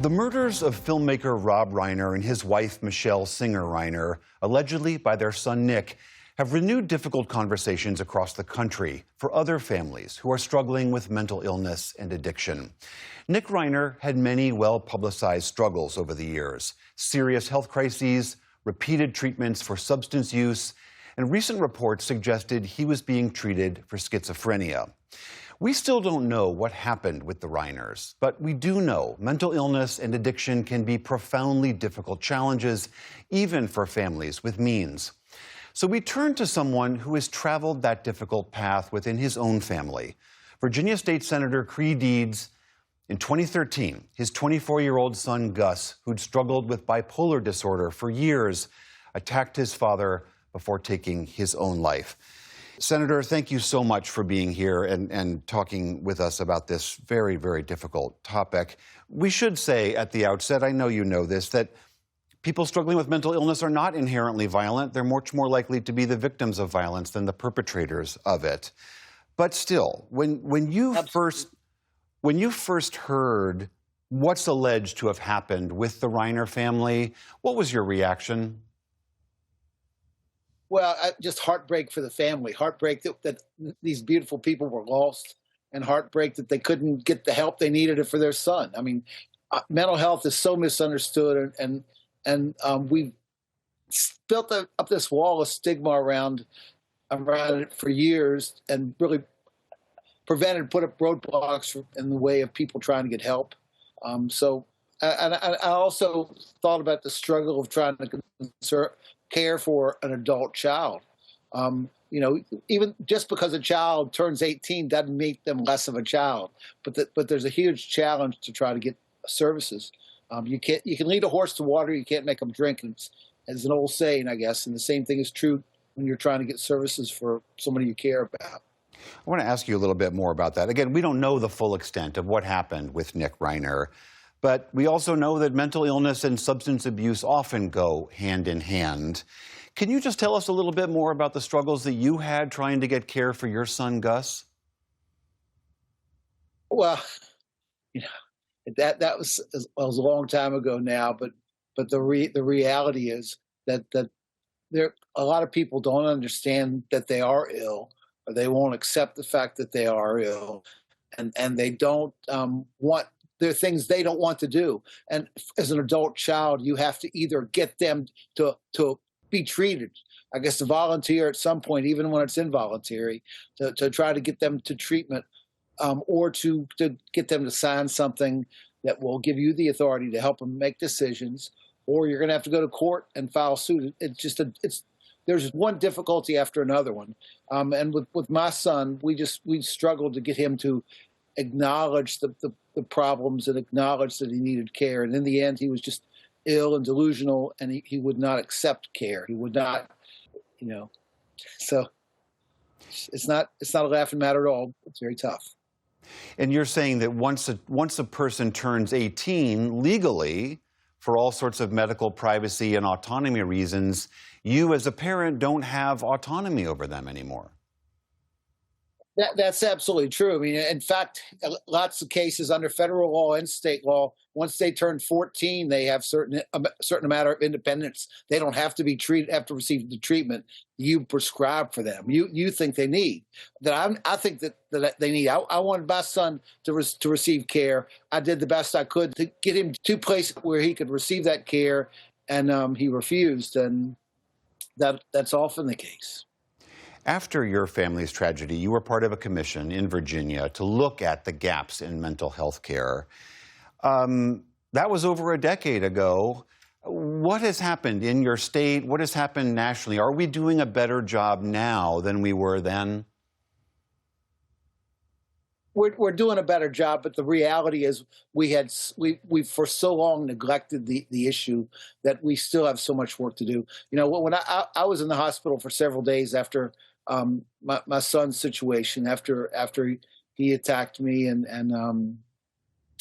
The murders of filmmaker Rob Reiner and his wife Michelle Singer Reiner, allegedly by their son Nick, have renewed difficult conversations across the country for other families who are struggling with mental illness and addiction. Nick Reiner had many well-publicized struggles over the years: serious health crises, repeated treatments for substance use, and recent reports suggested he was being treated for schizophrenia. We still don't know what happened with the Reiners, but we do know mental illness and addiction can be profoundly difficult challenges, even for families with means. So we turn to someone who has traveled that difficult path within his own family. Virginia State Senator Creigh Deeds. In 2013, his 24-year-old son Gus, who'd struggled with bipolar disorder for years, attacked his father before taking his own life. Senator, thank you so much for being here and talking with us about this very, very difficult topic. We should say at the outset, I know you know this, that people struggling with mental illness are not inherently violent. They're much more likely to be the victims of violence than the perpetrators of it. But still, when you first heard what's alleged to have happened with the Reiner family, what was your reaction? Well, just heartbreak for the family, heartbreak that these beautiful people were lost, and heartbreak that they couldn't get the help they needed for their son. I mean, mental health is so misunderstood, and we've built up this wall of stigma around it for years, and really put up roadblocks in the way of people trying to get help. I also thought about the struggle of trying to care for an adult child. Even just because a child turns 18 doesn't make them less of a child. But there's a huge challenge to try to get services. You can lead a horse to water, you can't make them drink. It's an old saying, I guess, and the same thing is true when you're trying to get services for somebody you care about. I want to ask you a little bit more about that. Again, we don't know the full extent of what happened with Nick Reiner, but we also know that mental illness and substance abuse often go hand in hand. Can you just tell us a little bit more about the struggles that you had trying to get care for your son, Gus? Well, that was a long time ago now, but the reality is that there a lot of people don't understand that they are ill, or they won't accept the fact that they are ill, and they don't want. There are things they don't want to do. And as an adult child, you have to either get them to be treated, I guess to volunteer at some point, even when it's involuntary, to try to get them to treatment, or to get them to sign something that will give you the authority to help them make decisions, or you're going to have to go to court and file suit. There's one difficulty after another one. And with my son, we struggled to get him to acknowledge the problems and acknowledge that he needed care. And in the end, he was just ill and delusional, and he would not accept care. He would not, so it's not a laughing matter at all. It's very tough. And you're saying that once a person turns 18 legally, for all sorts of medical privacy and autonomy reasons, you as a parent don't have autonomy over them anymore. That's absolutely true. I mean, in fact, lots of cases under federal law and state law, once they turn 14, they have certain amount of independence. They don't have to be treated, have to receive the treatment you prescribe for them. You think they need. I think that they need. I wanted my son to receive care. I did the best I could to get him to a place where he could receive that care, and he refused, and that's often the case. After your family's tragedy, you were part of a commission in Virginia to look at the gaps in mental health care. That was over a decade ago. What has happened in your state? What has happened nationally? Are we doing a better job now than we were then? We're doing a better job, but the reality is we for so long neglected the issue that we still have so much work to do. When I was in the hospital for several days after my son's situation, after he attacked me and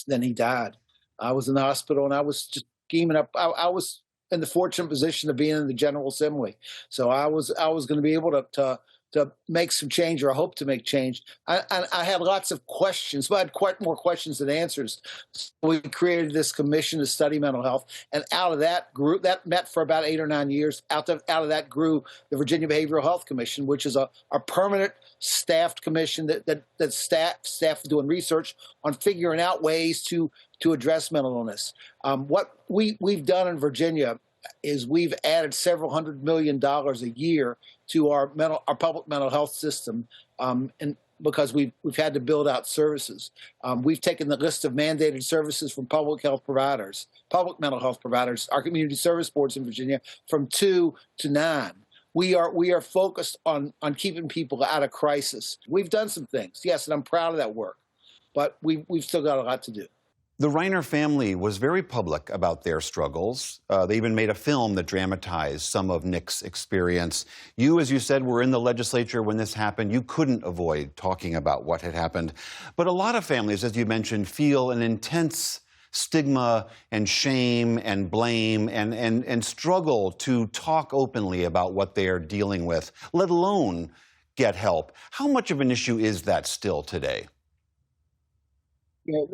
then he died, I was in the hospital and I was just scheming up. I was in the fortunate position of being in the General Assembly, so I was going to be able to to make some change, or I hope to make change. I had lots of questions, but I had quite more questions than answers. So we created this commission to study mental health, and out of that group, that met for about 8 or 9 years. Out of that grew the Virginia Behavioral Health Commission, which is a permanent staffed commission that staff doing research on figuring out ways to address mental illness. What we've done in Virginia is we've added several $100 million a year to our public mental health system, and because we've had to build out services. We've taken the list of mandated services from public mental health providers, our community service boards in Virginia, from 2 to 9. We are focused on keeping people out of crisis. We've done some things, yes, and I'm proud of that work, but we've still got a lot to do. The Reiner family was very public about their struggles. They even made a film that dramatized some of Nick's experience. You, as you said, were in the legislature when this happened. You couldn't avoid talking about what had happened. But a lot of families, as you mentioned, feel an intense stigma and shame and blame and struggle to talk openly about what they are dealing with, let alone get help. How much of an issue is that still today?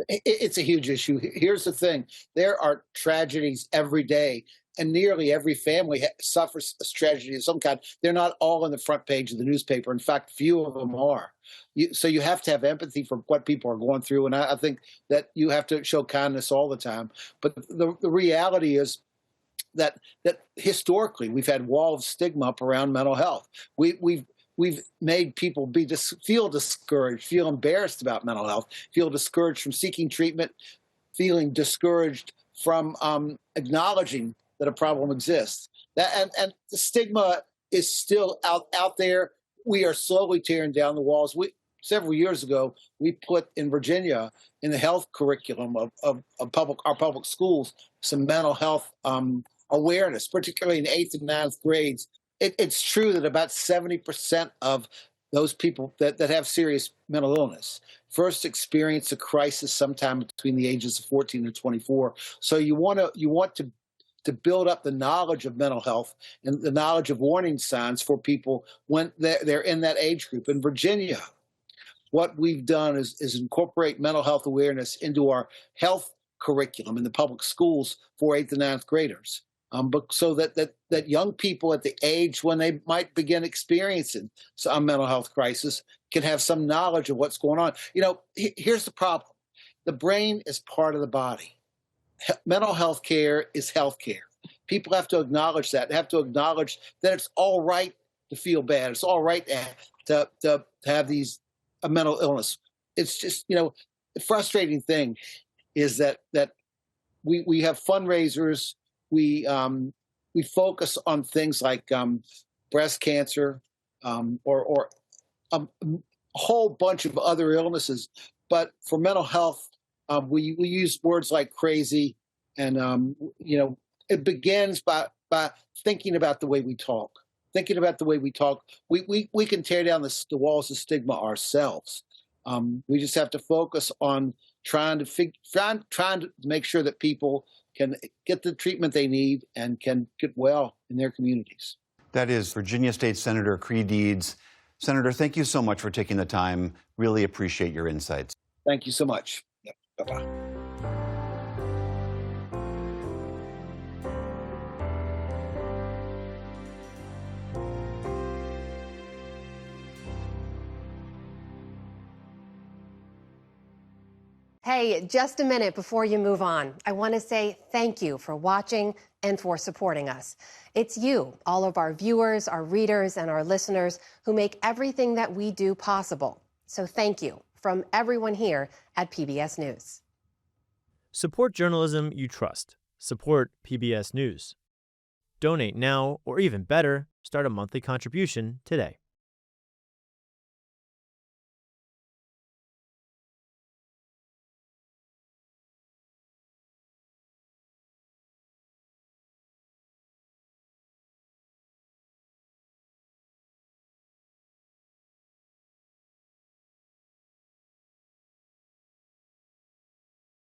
It's a huge issue. Here's the thing. There are tragedies every day, and nearly every family suffers a tragedy of some kind. They're not all on the front page of the newspaper. In fact, few of them are. So you have to have empathy for what people are going through, and I think that you have to show kindness all the time. But the reality is that historically we've had wall of stigma up around mental health. We've made people feel discouraged, feel embarrassed about mental health, feel discouraged from seeking treatment, feeling discouraged from acknowledging that a problem exists. And the stigma is still out there. We are slowly tearing down the walls. Several years ago, we put in Virginia, in the health curriculum of our public schools, some mental health awareness, particularly in 8th and 9th grades. It's true that about 70% of those people that have serious mental illness first experience a crisis sometime between the ages of 14 and 24. So you want to build up the knowledge of mental health and the knowledge of warning signs for people when they're in that age group. In Virginia, what we've done is incorporate mental health awareness into our health curriculum in the public schools for 8th and 9th graders. But so that young people at the age when they might begin experiencing some mental health crisis can have some knowledge of what's going on. Here's the problem. The brain is part of the body. Mental health care is health care. People have to acknowledge that. They have to acknowledge that it's all right to feel bad. It's all right to have a mental illness. It's just, the frustrating thing is that we have fundraisers. We focus on things like breast cancer or a whole bunch of other illnesses. But for mental health, we use words like crazy. And, it begins by thinking about the way we talk. Thinking about the way we talk. We can tear down the walls of stigma ourselves. We just have to focus on trying to make sure that people can get the treatment they need and can get well in their communities. That is Virginia State Senator Creigh Deeds. Senator, thank you so much for taking the time. Really appreciate your insights. Thank you so much. Yep. Bye-bye. Hey, just a minute before you move on. I want to say thank you for watching and for supporting us. It's you, all of our viewers, our readers, and our listeners who make everything that we do possible. So thank you from everyone here at PBS News. Support journalism you trust. Support PBS News. Donate now, or even better, start a monthly contribution today.